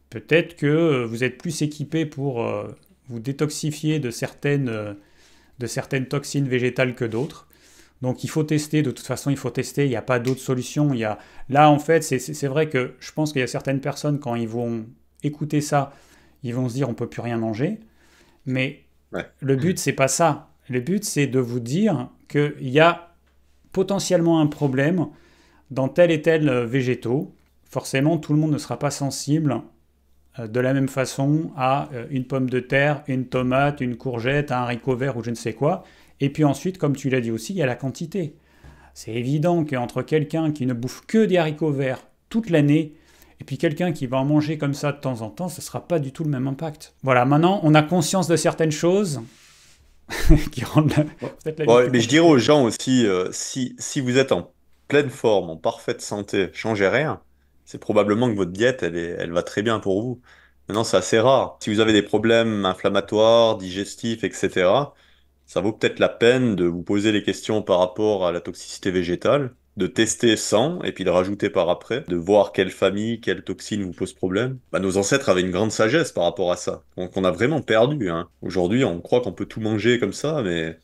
[SPEAKER 1] Peut-être que vous êtes plus équipé pour vous détoxifier de certaines toxines végétales que d'autres. Donc il faut tester, de toute façon il faut tester, il n'y a pas d'autre solution. Là en fait c'est vrai que je pense qu'il y a certaines personnes quand ils vont écouter ça, ils vont se dire on ne peut plus rien manger. Mais
[SPEAKER 2] Ouais.
[SPEAKER 1] le but c'est pas ça. Le but c'est de vous dire qu'il y a potentiellement un problème dans tel et tel végétaux. Forcément tout le monde ne sera pas sensible de la même façon à une pomme de terre, une tomate, une courgette, un haricot vert ou je ne sais quoi. Et puis ensuite, comme tu l'as dit aussi, il y a la quantité. C'est évident qu'entre quelqu'un qui ne bouffe que des haricots verts toute l'année et puis quelqu'un qui va en manger comme ça de temps en temps, ce ne sera pas du tout le même impact. Voilà, maintenant on a conscience de certaines choses qui rendent
[SPEAKER 2] Ouais.
[SPEAKER 1] peut-être la vie
[SPEAKER 2] Ouais,
[SPEAKER 1] plus
[SPEAKER 2] mais je dirais aux
[SPEAKER 1] compliquée.
[SPEAKER 2] gens aussi, si vous êtes en pleine forme, en parfaite santé, changez rien. C'est probablement que votre diète, elle va très bien pour vous. Maintenant, c'est assez rare. Si vous avez des problèmes inflammatoires, digestifs, etc., ça vaut peut-être la peine de vous poser les questions par rapport à la toxicité végétale, de tester sans et puis de rajouter par après, de voir quelle famille, quelle toxine vous pose problème. Bah, nos ancêtres avaient une grande sagesse par rapport à ça, qu'on a vraiment perdu, hein. Aujourd'hui, on croit qu'on peut tout manger comme ça, mais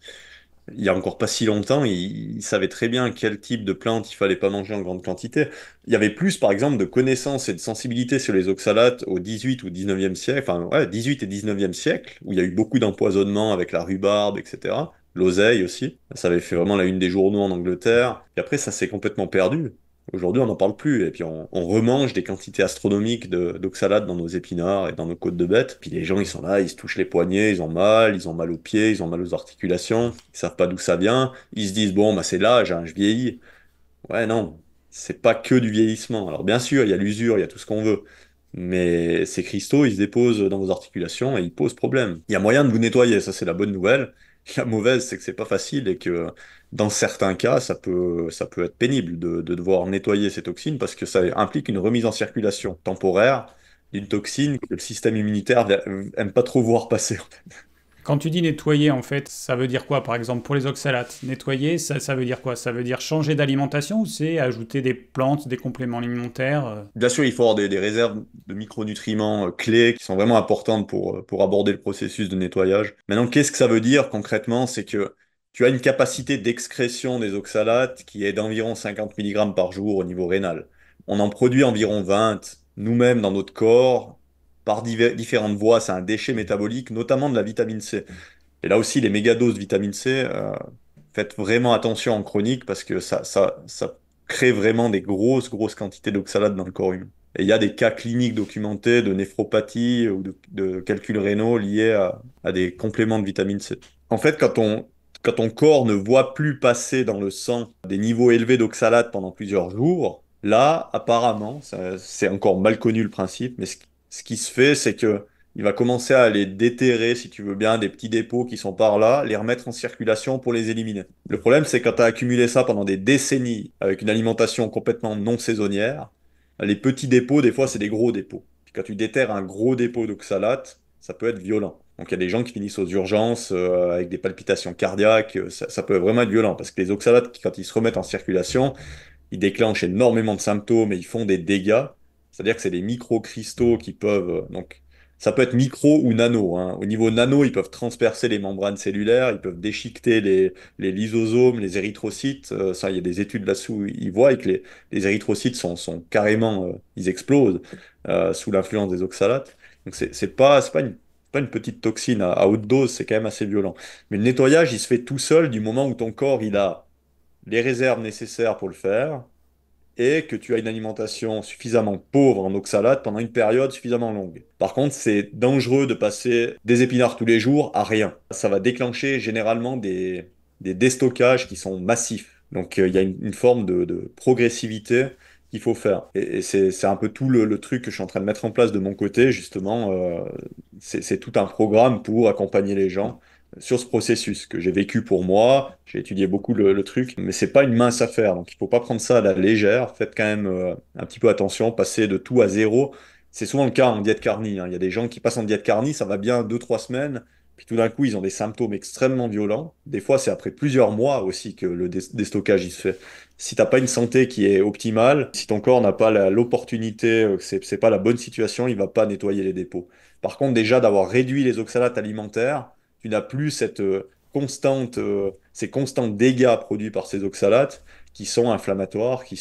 [SPEAKER 2] il y a encore pas si longtemps, ils savaient très bien quel type de plantes il fallait pas manger en grande quantité. Il y avait plus, par exemple, de connaissances et de sensibilité sur les oxalates au 18 ou 19e siècle, enfin, ouais, 18 et 19e siècle, où il y a eu beaucoup d'empoisonnements avec la rhubarbe, etc. L'oseille aussi. Ça avait fait vraiment la une des journaux en Angleterre. Et après, ça s'est complètement perdu. Aujourd'hui, on n'en parle plus. Et puis, on remange des quantités astronomiques d'oxalates dans nos épinards et dans nos côtes de bêtes. Puis les gens, ils sont là, ils se touchent les poignets, ils ont mal aux pieds, ils ont mal aux articulations. Ils savent pas d'où ça vient. Ils se disent, bon, bah, c'est l'âge, hein, je vieillis. Ouais, non, c'est pas que du vieillissement. Alors bien sûr, il y a l'usure, il y a tout ce qu'on veut, mais ces cristaux, ils se déposent dans vos articulations et ils posent problème. Il y a moyen de vous nettoyer, ça c'est la bonne nouvelle. La mauvaise, c'est que c'est pas facile et que dans certains cas, ça peut être pénible de devoir nettoyer ces toxines parce que ça implique une remise en circulation temporaire d'une toxine que le système immunitaire aime pas trop voir passer.
[SPEAKER 1] Quand tu dis nettoyer, en fait, ça veut dire quoi? Par exemple, pour les oxalates, nettoyer, ça veut dire quoi? Ça veut dire changer d'alimentation ou c'est ajouter des plantes, des compléments alimentaires
[SPEAKER 2] Bien sûr, il faut avoir des réserves de micronutriments clés qui sont vraiment importantes pour aborder le processus de nettoyage. Maintenant, qu'est-ce que ça veut dire concrètement? C'est que tu as une capacité d'excrétion des oxalates qui est d'environ 50 mg par jour au niveau rénal. On en produit environ 20 nous-mêmes dans notre corps par différentes voies. C'est un déchet métabolique, notamment de la vitamine C. Et là aussi, les mégadoses de vitamine C, faites vraiment attention en chronique parce que ça crée vraiment des grosses quantités d'oxalate dans le corps humain. Et il y a des cas cliniques documentés de néphropathie ou de calculs rénaux liés à des compléments de vitamine C. En fait, quand ton corps ne voit plus passer dans le sang des niveaux élevés d'oxalate pendant plusieurs jours, là, apparemment, c'est encore mal connu le principe, mais ce qui se fait, c'est que il va commencer à les déterrer, si tu veux bien, des petits dépôts qui sont par là, les remettre en circulation pour les éliminer. Le problème, c'est quand tu as accumulé ça pendant des décennies avec une alimentation complètement non saisonnière, les petits dépôts, des fois, c'est des gros dépôts. Puis quand tu déterres un gros dépôt d'oxalate, ça peut être violent. Donc il y a des gens qui finissent aux urgences avec des palpitations cardiaques, ça peut vraiment être violent parce que les oxalates, quand ils se remettent en circulation, ils déclenchent énormément de symptômes et ils font des dégâts. C'est-à-dire que c'est des microcristaux qui peuvent... donc, ça peut être micro ou nano, hein. Au niveau nano, ils peuvent transpercer les membranes cellulaires, ils peuvent déchiqueter les lysosomes, les érythrocytes. Ça, il y a des études là-dessous, où ils voient que les érythrocytes sont carrément... ils explosent sous l'influence des oxalates. Donc, c'est pas une petite toxine à haute dose, c'est quand même assez violent. Mais le nettoyage, il se fait tout seul du moment où ton corps, il a les réserves nécessaires pour le faire et que tu as une alimentation suffisamment pauvre en oxalate pendant une période suffisamment longue. Par contre, c'est dangereux de passer des épinards tous les jours à rien. Ça va déclencher généralement des destockages qui sont massifs. Donc, il y a une forme de progressivité qu'il faut faire. Et c'est un peu tout le truc que je suis en train de mettre en place de mon côté, justement. C'est tout un programme pour accompagner les gens sur ce processus que j'ai vécu pour moi. J'ai étudié beaucoup le truc, mais c'est pas une mince affaire. Donc il faut pas prendre ça à la légère. Faites quand même un petit peu attention. Passer de tout à zéro, c'est souvent le cas en diète carnie, hein. Il y a des gens qui passent en diète carnie, ça va bien 2, 3 semaines, puis tout d'un coup ils ont des symptômes extrêmement violents. Des fois c'est après plusieurs mois aussi que le déstockage il se fait. Si t'as pas une santé qui est optimale, si ton corps n'a pas l'opportunité, que c'est pas la bonne situation, il va pas nettoyer les dépôts. Par contre, déjà d'avoir réduit les oxalates alimentaires, tu n'as plus ces constants dégâts produits par ces oxalates qui sont inflammatoires, qui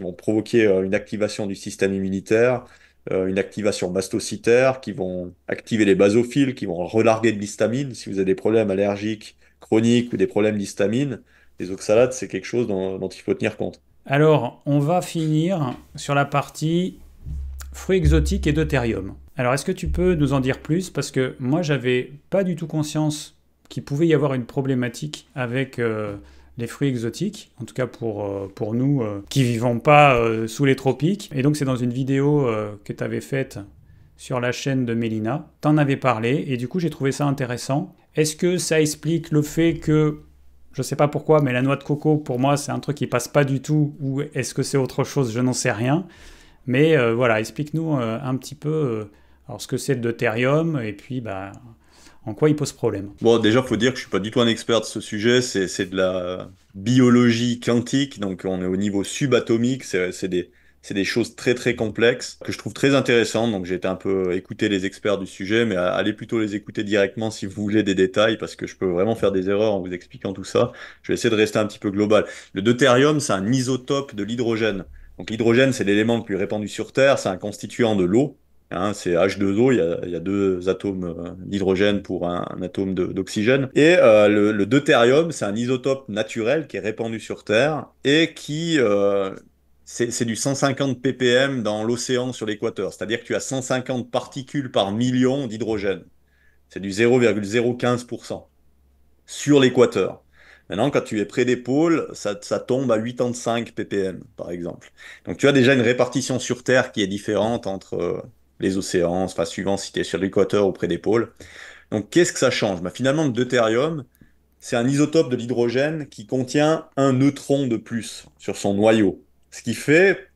[SPEAKER 2] vont provoquer une activation du système immunitaire, une activation mastocytaire, qui vont activer les basophiles, qui vont relarguer de l'histamine. Si vous avez des problèmes allergiques chroniques ou des problèmes d'histamine, les oxalates, c'est quelque chose dont il faut tenir compte.
[SPEAKER 1] Alors, on va finir sur la partie fruits exotiques et deutérium. Alors, est-ce que tu peux nous en dire plus? Parce que moi, j'avais pas du tout conscience qu'il pouvait y avoir une problématique avec les fruits exotiques, en tout cas pour nous qui vivons pas sous les tropiques. Et donc, c'est dans une vidéo que tu avais faite sur la chaîne de Mélina. Tu en avais parlé et du coup, j'ai trouvé ça intéressant. Est-ce que ça explique le fait que je sais pas pourquoi, mais la noix de coco, pour moi, c'est un truc qui passe pas du tout. Ou est-ce que c'est autre chose? Je n'en sais rien. Mais voilà, explique-nous un petit peu alors ce que c'est le deutérium et puis bah, en quoi il pose problème.
[SPEAKER 2] Bon, déjà, faut dire que je suis pas du tout un expert de ce sujet. C'est de la biologie quantique, donc on est au niveau subatomique. C'est des choses très très complexes que je trouve très intéressantes. Donc j'ai été un peu écouter les experts du sujet, mais allez plutôt les écouter directement si vous voulez des détails, parce que je peux vraiment faire des erreurs en vous expliquant tout ça. Je vais essayer de rester un petit peu global. Le deutérium, c'est un isotope de l'hydrogène. Donc l'hydrogène, c'est l'élément le plus répandu sur Terre. C'est un constituant de l'eau. Hein, c'est H2O, il y a deux atomes d'hydrogène pour un atome d'oxygène. Et le deutérium, c'est un isotope naturel qui est répandu sur Terre et c'est du 150 ppm dans l'océan sur l'équateur. C'est-à-dire que tu as 150 particules par million d'hydrogène. C'est du 0,015% sur l'équateur. Maintenant, quand tu es près des pôles, ça tombe à 85 ppm, par exemple. Donc, tu as déjà une répartition sur Terre qui est différente entre les océans, enfin, suivant si tu es sur l'équateur ou près des pôles. Donc, qu'est-ce que ça change? Bah, finalement, le deutérium, c'est un isotope de l'hydrogène qui contient un neutron de plus sur son noyau. Ce qui fait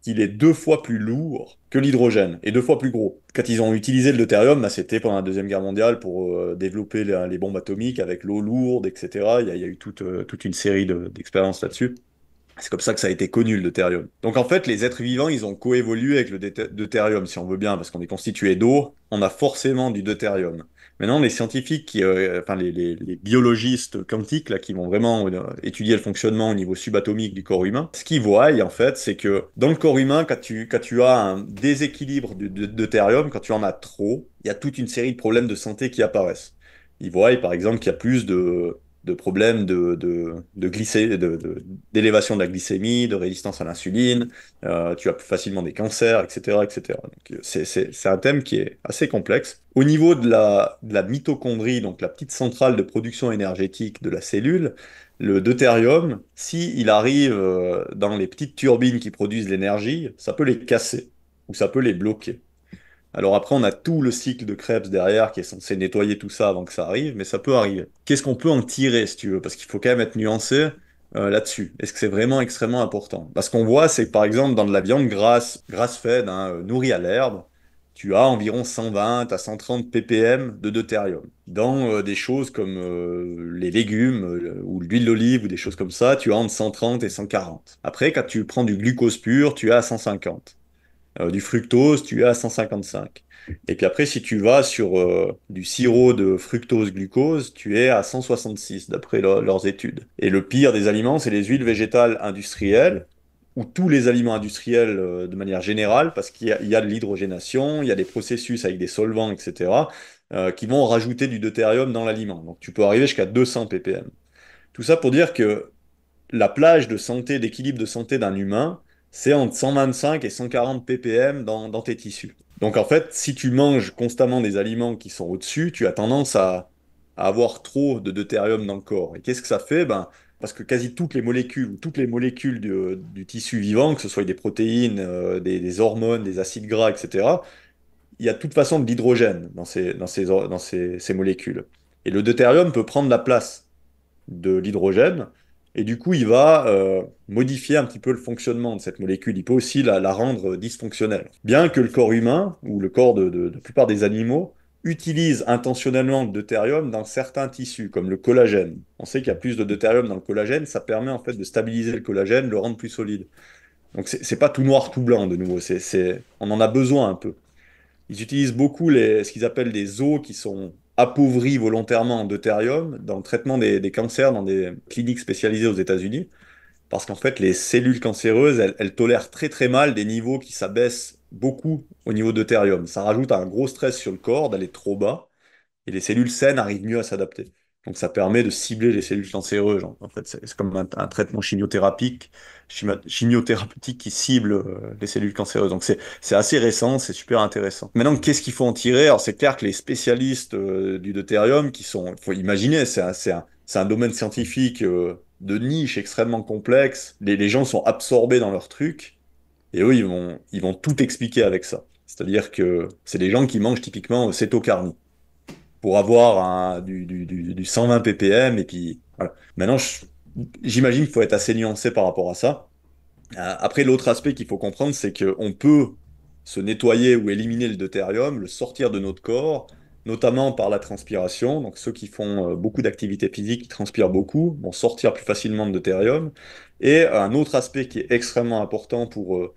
[SPEAKER 2] qu'il est 2 fois plus lourd que l'hydrogène et 2 fois plus gros. Quand ils ont utilisé le deutérium, bah, c'était pendant la Deuxième Guerre mondiale pour développer les bombes atomiques avec l'eau lourde, etc. Il y a eu toute une série d'expériences là-dessus. C'est comme ça que ça a été connu, le deutérium. Donc en fait, les êtres vivants, ils ont coévolué avec le deutérium, si on veut bien, parce qu'on est constitué d'eau, on a forcément du deutérium. Maintenant, les scientifiques, enfin les biologistes quantiques, là, qui vont vraiment étudier le fonctionnement au niveau subatomique du corps humain, ce qu'ils voient, en fait, c'est que dans le corps humain, quand tu as un déséquilibre du deutérium, quand tu en as trop, il y a toute une série de problèmes de santé qui apparaissent. Ils voient, par exemple, qu'il y a plus de problèmes d'élévation de la glycémie, de résistance à l'insuline, tu as plus facilement des cancers, etc., etc. Donc, c'est un thème qui est assez complexe. Au niveau de la mitochondrie, donc la petite centrale de production énergétique de la cellule, le deutérium, s'il arrive dans les petites turbines qui produisent l'énergie, ça peut les casser ou ça peut les bloquer. Alors après, on a tout le cycle de Krebs derrière qui est censé nettoyer tout ça avant que ça arrive, mais ça peut arriver. Qu'est-ce qu'on peut en tirer, si tu veux? Parce qu'il faut quand même être nuancé là-dessus. Est-ce que c'est vraiment extrêmement important? Parce qu'on voit, c'est que par exemple, dans de la viande grasse-fed, hein, nourrie à l'herbe, tu as environ 120 à 130 ppm de deutérium. Dans des choses comme les légumes ou l'huile d'olive ou des choses comme ça, tu as entre 130 et 140. Après, quand tu prends du glucose pur, tu as à 150. Du fructose, tu es à 155. Et puis après, si tu vas sur du sirop de fructose-glucose, tu es à 166, d'après leurs études. Et le pire des aliments, c'est les huiles végétales industrielles, ou tous les aliments industriels de manière générale, parce qu'il y a de l'hydrogénation, il y a des processus avec des solvants, etc., qui vont rajouter du deutérium dans l'aliment. Donc tu peux arriver jusqu'à 200 ppm. Tout ça pour dire que la plage de santé, d'équilibre de santé d'un humain, c'est entre 125 et 140 ppm dans tes tissus. Donc en fait, si tu manges constamment des aliments qui sont au-dessus, tu as tendance à avoir trop de deutérium dans le corps. Et qu'est-ce que ça fait? Ben, parce que quasi toutes les molécules, ou toutes les molécules du tissu vivant, que ce soit des protéines, des hormones, des acides gras, etc., il y a de toute façon de l'hydrogène dans ces molécules. Et le deutérium peut prendre la place de l'hydrogène. Et du coup, il va modifier un petit peu le fonctionnement de cette molécule. Il peut aussi la rendre dysfonctionnelle. Bien que le corps humain, ou le corps de la plupart des animaux, utilise intentionnellement le deutérium dans certains tissus, comme le collagène. On sait qu'il y a plus de deutérium dans le collagène, ça permet en fait de stabiliser le collagène, le rendre plus solide. Donc c'est pas tout noir, tout blanc de nouveau, on en a besoin un peu. Ils utilisent beaucoup ce qu'ils appellent des os qui sont appauvris volontairement en deutérium dans le traitement des cancers dans des cliniques spécialisées aux États-Unis, parce qu'en fait, les cellules cancéreuses, elles tolèrent très très mal des niveaux qui s'abaissent beaucoup au niveau deutérium. Ça rajoute un gros stress sur le corps d'aller trop bas, et les cellules saines arrivent mieux à s'adapter. Donc ça permet de cibler les cellules cancéreuses. En fait, c'est comme un traitement chimiothérapeutique qui cible les cellules cancéreuses. Donc c'est assez récent, c'est super intéressant. Maintenant, qu'est-ce qu'il faut en tirer? Alors c'est clair que les spécialistes du deutérium, il faut imaginer, c'est un domaine scientifique de niche extrêmement complexe. Les gens sont absorbés dans leur truc, et eux, ils vont tout expliquer avec ça. C'est-à-dire que c'est des gens qui mangent typiquement cétocarnie pour avoir du 120 ppm. Et puis, voilà. Maintenant, j'imagine qu'il faut être assez nuancé par rapport à ça. Après, l'autre aspect qu'il faut comprendre, c'est qu'on peut se nettoyer ou éliminer le deutérium, le sortir de notre corps, notamment par la transpiration. Donc, ceux qui font beaucoup d'activité physique, qui transpirent beaucoup, vont sortir plus facilement de deutérium. Et un autre aspect qui est extrêmement important pour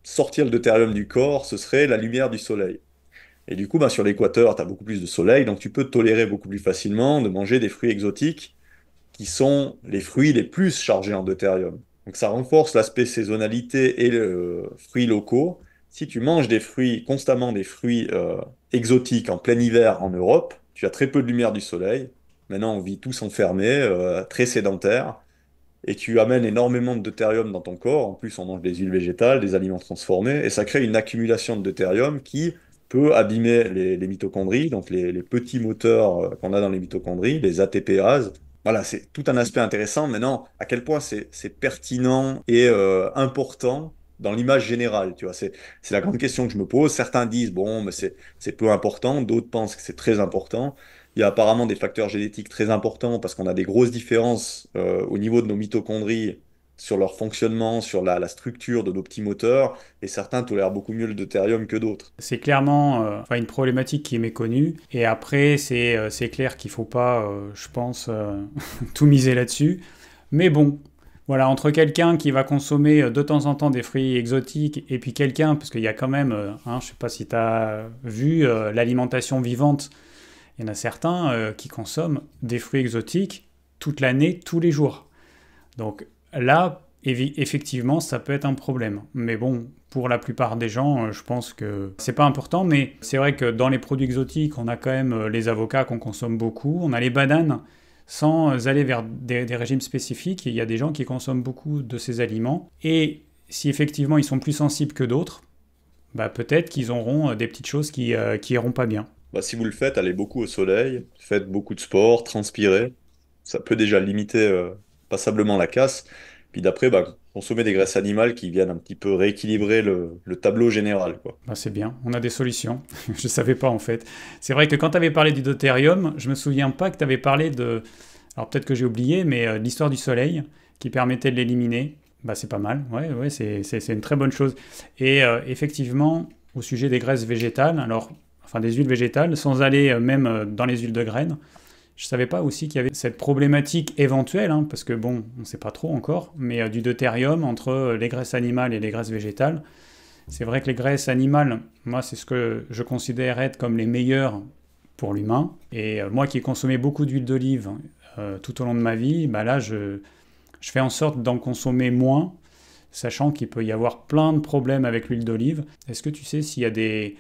[SPEAKER 2] sortir le deutérium du corps, ce serait la lumière du soleil. Et du coup, bah, sur l'équateur, tu as beaucoup plus de soleil, donc tu peux tolérer beaucoup plus facilement de manger des fruits exotiques qui sont les fruits les plus chargés en deutérium. Donc ça renforce l'aspect saisonnalité et fruits locaux. Si tu manges constamment des fruits exotiques en plein hiver en Europe, tu as très peu de lumière du soleil. Maintenant, on vit tous enfermés, très sédentaires, et tu amènes énormément de deutérium dans ton corps. En plus, on mange des huiles végétales, des aliments transformés, et ça crée une accumulation de deutérium qui peut abîmer les mitochondries, donc les petits moteurs qu'on a dans les mitochondries, les ATPases. Voilà, c'est tout un aspect intéressant. Maintenant, à quel point c'est pertinent et important dans l'image générale, tu vois, c'est la grande question que je me pose. Certains disent, bon, mais c'est peu important, d'autres pensent que c'est très important. Il y a apparemment des facteurs génétiques très importants parce qu'on a des grosses différences au niveau de nos mitochondries sur leur fonctionnement, sur la structure de nos petits moteurs, et certains tolèrent beaucoup mieux le deutérium que d'autres.
[SPEAKER 1] C'est clairement enfin, une problématique qui est méconnue. Et après, c'est clair qu'il ne faut pas, je pense, tout miser là-dessus. Mais bon, voilà, entre quelqu'un qui va consommer de temps en temps des fruits exotiques et puis quelqu'un, parce qu'il y a quand même, je ne sais pas si tu as vu l'alimentation vivante, il y en a certains qui consomment des fruits exotiques toute l'année, tous les jours. Donc là, effectivement, ça peut être un problème. Mais bon, pour la plupart des gens, je pense que c'est pas important. Mais c'est vrai que dans les produits exotiques, on a quand même les avocats qu'on consomme beaucoup. On a les bananes sans aller vers des régimes spécifiques. Il y a des gens qui consomment beaucoup de ces aliments. Et si effectivement ils sont plus sensibles que d'autres, bah peut-être qu'ils auront des petites choses qui iront pas bien.
[SPEAKER 2] Bah, si vous le faites, allez beaucoup au soleil, faites beaucoup de sport, transpirez. Ça peut déjà limiter passablement la casse. Puis d'après, bah, consommer des graisses animales qui viennent un petit peu rééquilibrer le tableau général, quoi.
[SPEAKER 1] Bah, c'est bien, on a des solutions. Je ne savais pas en fait. C'est vrai que quand tu avais parlé du deutérium, je me souviens pas que tu avais parlé de... Alors peut-être que j'ai oublié, mais l'histoire du soleil qui permettait de l'éliminer. Bah, c'est pas mal, ouais, c'est une très bonne chose. Et effectivement, au sujet des graisses végétales, alors, enfin des huiles végétales, sans aller même dans les huiles de graines, je savais pas aussi qu'il y avait cette problématique éventuelle, hein, parce que bon, on ne sait pas trop encore, mais du deutérium entre les graisses animales et les graisses végétales. C'est vrai que les graisses animales, moi, c'est ce que je considère être comme les meilleures pour l'humain. Et moi qui ai consommé beaucoup d'huile d'olive tout au long de ma vie, bah là, je fais en sorte d'en consommer moins, sachant qu'il peut y avoir plein de problèmes avec l'huile d'olive. Est-ce que tu sais s'il y a des...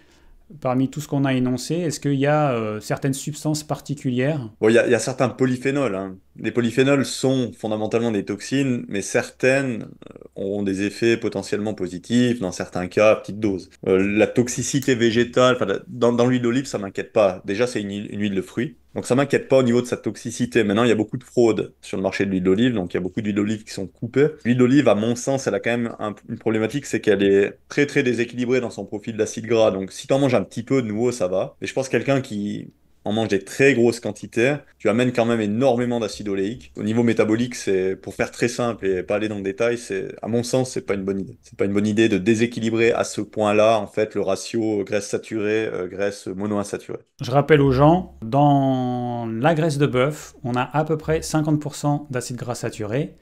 [SPEAKER 1] Parmi tout ce qu'on a énoncé, est-ce qu'il y a certaines substances particulières?
[SPEAKER 2] Bon, il y a certains polyphénols, hein. Les polyphénols sont fondamentalement des toxines, mais certaines ont des effets potentiellement positifs, dans certains cas, à petite dose. La toxicité végétale, enfin, dans l'huile d'olive, ça m'inquiète pas. Déjà, c'est une huile de fruits, donc ça m'inquiète pas au niveau de sa toxicité. Maintenant, il y a beaucoup de fraude sur le marché de l'huile d'olive, donc il y a beaucoup d'huiles d'olive qui sont coupées. L'huile d'olive, à mon sens, elle a quand même une problématique, c'est qu'elle est très très déséquilibrée dans son profil d'acide gras. Donc si tu en manges un petit peu de nouveau, ça va. Mais je pense que quelqu'un qui en mange des très grosses quantités, tu amènes quand même énormément d'acide oléique. Au niveau métabolique, c'est, pour faire très simple et pas aller dans le détail, c'est, à mon sens, c'est pas une bonne idée. C'est pas une bonne idée de déséquilibrer à ce point-là, en fait, le ratio graisse saturée, graisse monoinsaturée.
[SPEAKER 1] Je rappelle aux gens, dans la graisse de bœuf, on a à peu près 50% d'acide gras saturé,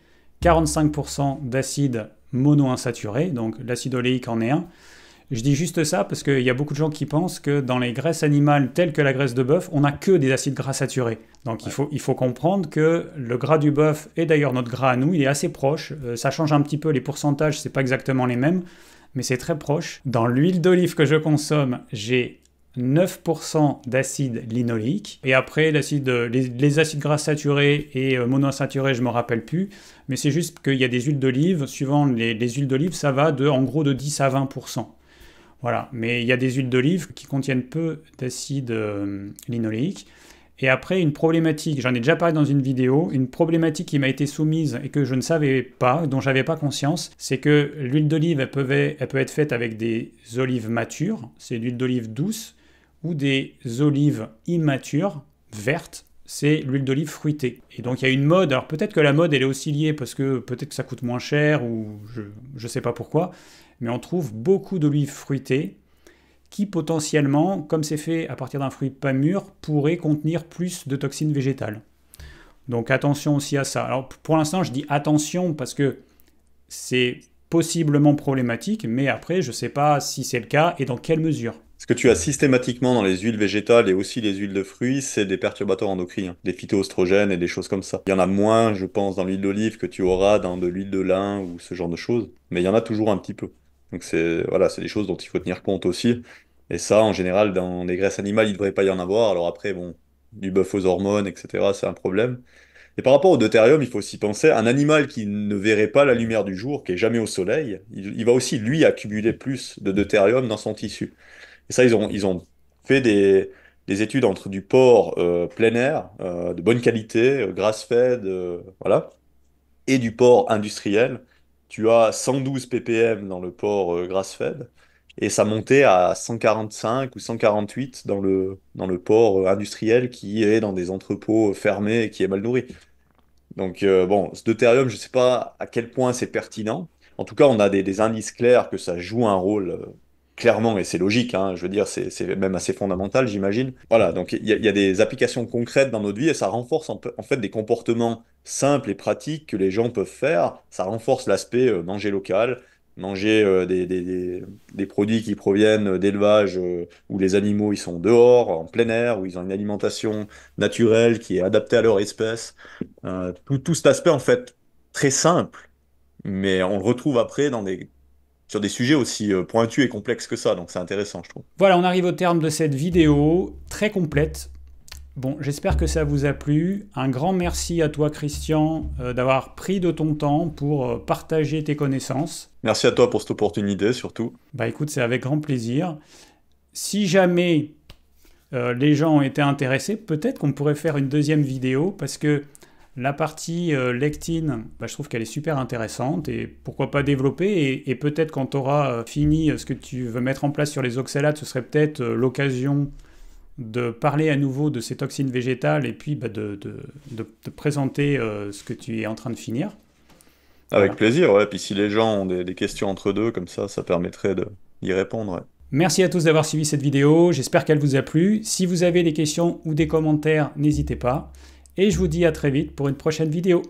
[SPEAKER 1] 45% d'acide monoinsaturé, donc l'acide oléique en est un. Je dis juste ça parce qu'il y a beaucoup de gens qui pensent que dans les graisses animales telles que la graisse de bœuf, on n'a que des acides gras saturés. Donc
[SPEAKER 2] Ouais.
[SPEAKER 1] il faut comprendre que le gras du bœuf, et d'ailleurs notre gras à nous, il est assez proche. Ça change un petit peu, les pourcentages, c'est pas exactement les mêmes, mais c'est très proche. Dans l'huile d'olive que je consomme, j'ai 9% d'acide linoléique. Et après, les acides gras saturés et monoinsaturés, je ne me rappelle plus. Mais c'est juste qu'il y a des huiles d'olive. Suivant les huiles d'olive, ça va en gros de 10 à 20%. Voilà, mais il y a des huiles d'olive qui contiennent peu d'acide linoléique. Et après, une problématique, j'en ai déjà parlé dans une vidéo, une problématique qui m'a été soumise et que je ne savais pas, dont j'avais pas conscience, c'est que l'huile d'olive, elle peut être faite avec des olives matures, c'est l'huile d'olive douce, ou des olives immatures, vertes, c'est l'huile d'olive fruitée. Et donc il y a une mode, alors peut-être que la mode elle est aussi liée parce que peut-être que ça coûte moins cher ou je sais pas pourquoi, mais on trouve beaucoup d'olives fruitées qui potentiellement, comme c'est fait à partir d'un fruit pas mûr, pourrait contenir plus de toxines végétales. Donc attention aussi à ça. Alors pour l'instant, je dis attention parce que c'est possiblement problématique, mais après, je ne sais pas si c'est le cas et dans quelle mesure.
[SPEAKER 2] Ce que tu as systématiquement dans les huiles végétales et aussi les huiles de fruits, c'est des perturbateurs endocriniens, des phytoestrogènes et des choses comme ça. Il y en a moins, je pense, dans l'huile d'olive que tu auras dans de l'huile de lin ou ce genre de choses, mais il y en a toujours un petit peu. Donc c'est voilà, c'est des choses dont il faut tenir compte aussi. Et ça, en général, dans les graisses animales, il ne devrait pas y en avoir. Alors après, bon, du bœuf aux hormones, etc., c'est un problème. Et par rapport au deutérium, il faut aussi penser, un animal qui ne verrait pas la lumière du jour, qui est jamais au soleil, il va aussi, lui, accumuler plus de deutérium dans son tissu. Et ça, ils ont fait des études entre du porc plein air, de bonne qualité, grass-fed, voilà, et du porc industriel. Tu as 112 ppm dans le porc grass-fed, et ça montait à 145 ou 148 dans le porc industriel qui est dans des entrepôts fermés et qui est mal nourri. Donc, bon, ce deutérium, je ne sais pas à quel point c'est pertinent. En tout cas, on a des indices clairs que ça joue un rôle clairement, et c'est logique, hein, je veux dire, c'est même assez fondamental, j'imagine. Voilà, donc il y a des applications concrètes dans notre vie et ça renforce en fait des comportements simples et pratiques que les gens peuvent faire. Ça renforce l'aspect manger local, manger des produits qui proviennent d'élevages où les animaux ils sont dehors, en plein air, où ils ont une alimentation naturelle qui est adaptée à leur espèce. Tout cet aspect, en fait, très simple, mais on le retrouve après sur des sujets aussi pointus et complexes que ça, donc c'est intéressant, je trouve.
[SPEAKER 1] Voilà, on arrive au terme de cette vidéo très complète. Bon, j'espère que ça vous a plu. Un grand merci à toi, Christian, d'avoir pris de ton temps pour partager tes connaissances.
[SPEAKER 2] Merci à toi pour cette opportunité, surtout.
[SPEAKER 1] Bah écoute, c'est avec grand plaisir. Si jamais les gens ont été intéressés, peut-être qu'on pourrait faire une deuxième vidéo parce que La partie lectine, je trouve qu'elle est super intéressante et pourquoi pas développer. Et peut-être quand tu auras fini ce que tu veux mettre en place sur les oxalates, ce serait peut-être l'occasion de parler à nouveau de ces toxines végétales et puis de présenter ce que tu es en train de finir.
[SPEAKER 2] Avec
[SPEAKER 1] Voilà.
[SPEAKER 2] plaisir, ouais. Puis si les gens ont des questions entre deux, comme ça permettrait d'y répondre, ouais.
[SPEAKER 1] Merci à tous d'avoir suivi cette vidéo, j'espère qu'elle vous a plu. Si vous avez des questions ou des commentaires, n'hésitez pas. Et je vous dis à très vite pour une prochaine vidéo.